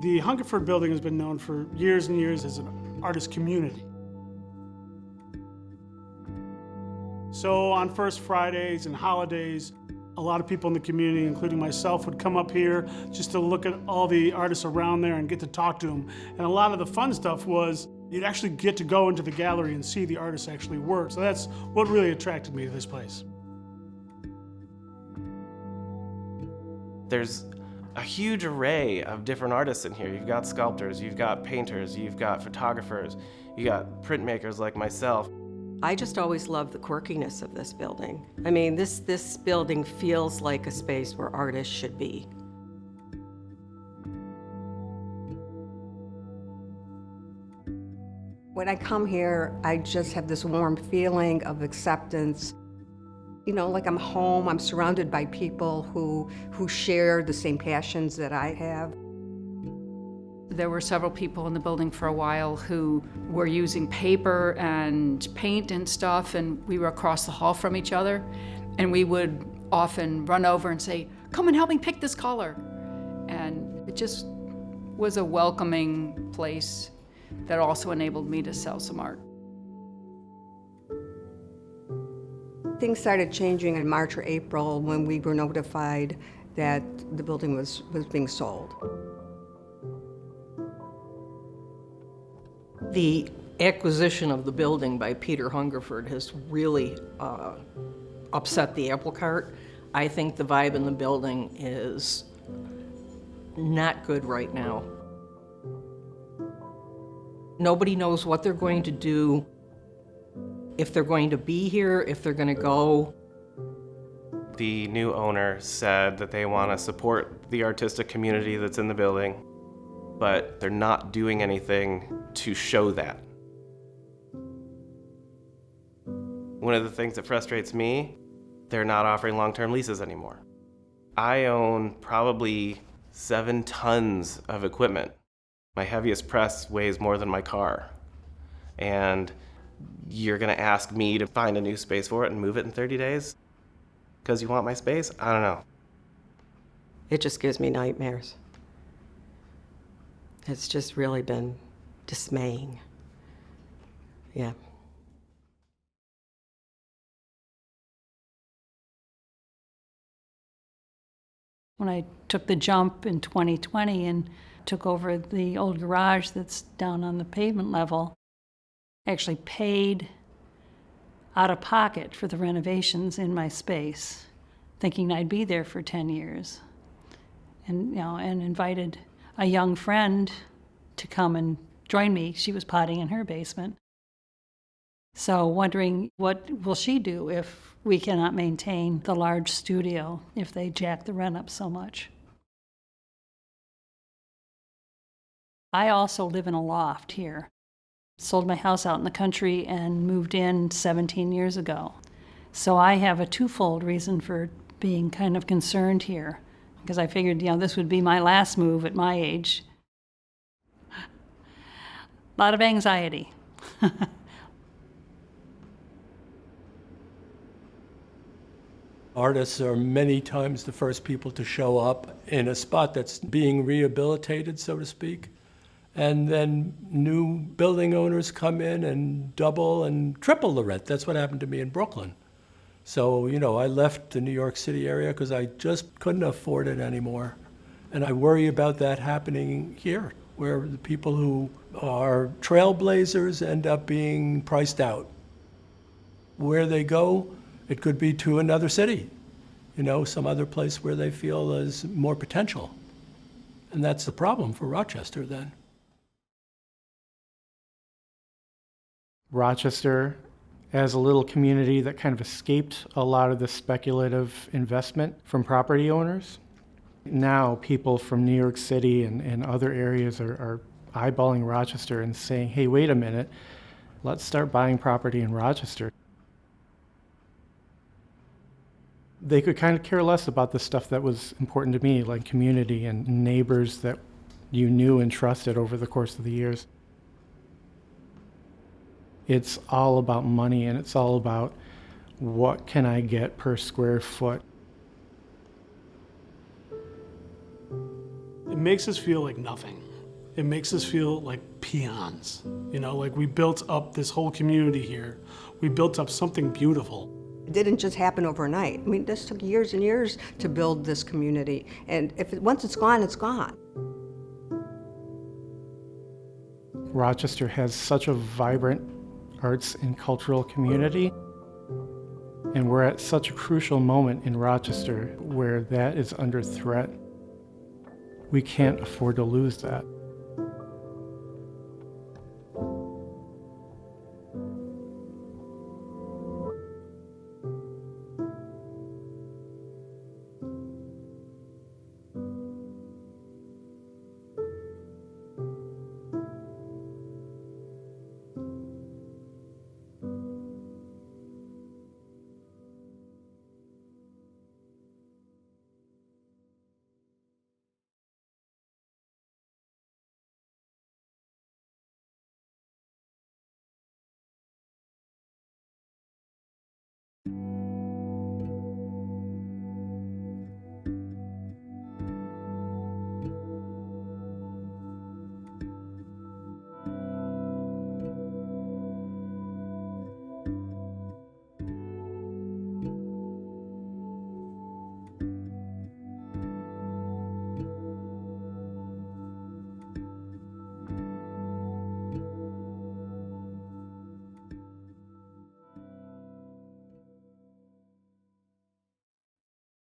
The Hungerford Building has been known for years and years as an artist community. So on First Fridays and holidays, a lot of people in the community, including myself, would come up here just to look at all the artists around there and get to talk to them. And a lot of the fun stuff was you'd actually get to go into the gallery and see the artists actually work. So that's what really attracted me to this place. There's a huge array of different artists in here. You've got sculptors, you've got painters, you've got photographers, you got printmakers like myself. I just always love the quirkiness of this building. I mean, this building feels like a space where artists should be. When I come here, I just have this warm feeling of acceptance. You know, like I'm home, I'm surrounded by people who share the same passions that I have. There were several people in the building for a while who were using paper and paint and stuff, and we were across the hall from each other, and we would often run over and say, "Come and help me pick this color." And it just was a welcoming place that also enabled me to sell some art. Things started changing in March or April when we were notified that the building was being sold. The acquisition of the building by Peter Hungerford has really upset the apple cart. I think the vibe in the building is not good right now. Nobody knows what they're going to do, if they're going to be here, if they're going to go. The new owner said that they want to support the artistic community that's in the building, but they're not doing anything to show that. One of the things that frustrates me, they're not offering long-term leases anymore. I own probably 7 tons of equipment. My heaviest press weighs more than my car. And you're gonna ask me to find a new space for it and move it in 30 days? Because you want my space? I don't know. It just gives me nightmares. It's just really been dismaying. Yeah. When I took the jump in 2020 and took over the old garage that's down on the pavement level, I actually paid out of pocket for the renovations in my space, thinking I'd be there for 10 years. And, and invited a young friend to come and join me. She was potting in her basement. So wondering, what will she do if we cannot maintain the large studio, if they jack the rent up so much? I also live in a loft here. Sold my house out in the country and moved in 17 years ago. So I have a twofold reason for being kind of concerned here, because I figured, this would be my last move at my age. A lot of anxiety. Artists are many times the first people to show up in a spot that's being rehabilitated, so to speak. And then new building owners come in and double and triple the rent. That's what happened to me in Brooklyn. So, I left the New York City area because I just couldn't afford it anymore. And I worry about that happening here, where the people who are trailblazers end up being priced out. Where they go, it could be to another city, some other place where they feel there's more potential. And that's the problem for Rochester then. Rochester, as a little community that kind of escaped a lot of the speculative investment from property owners. Now people from New York City and other areas are eyeballing Rochester and saying, hey, wait a minute, let's start buying property in Rochester. they could kind of care less about the stuff that was important to me, like community and neighbors that you knew and trusted over the course of the years. It's all about money, and it's all about what can I get per square foot. It makes us feel like nothing. It makes us feel like peons. You know, like we built up this whole community here. We built up something beautiful. It didn't just happen overnight. I mean, this took years and years to build this community. And once it's gone, it's gone. Rochester has such a vibrant arts and cultural community, and we're at such a crucial moment in Rochester where that is under threat. We can't afford to lose that.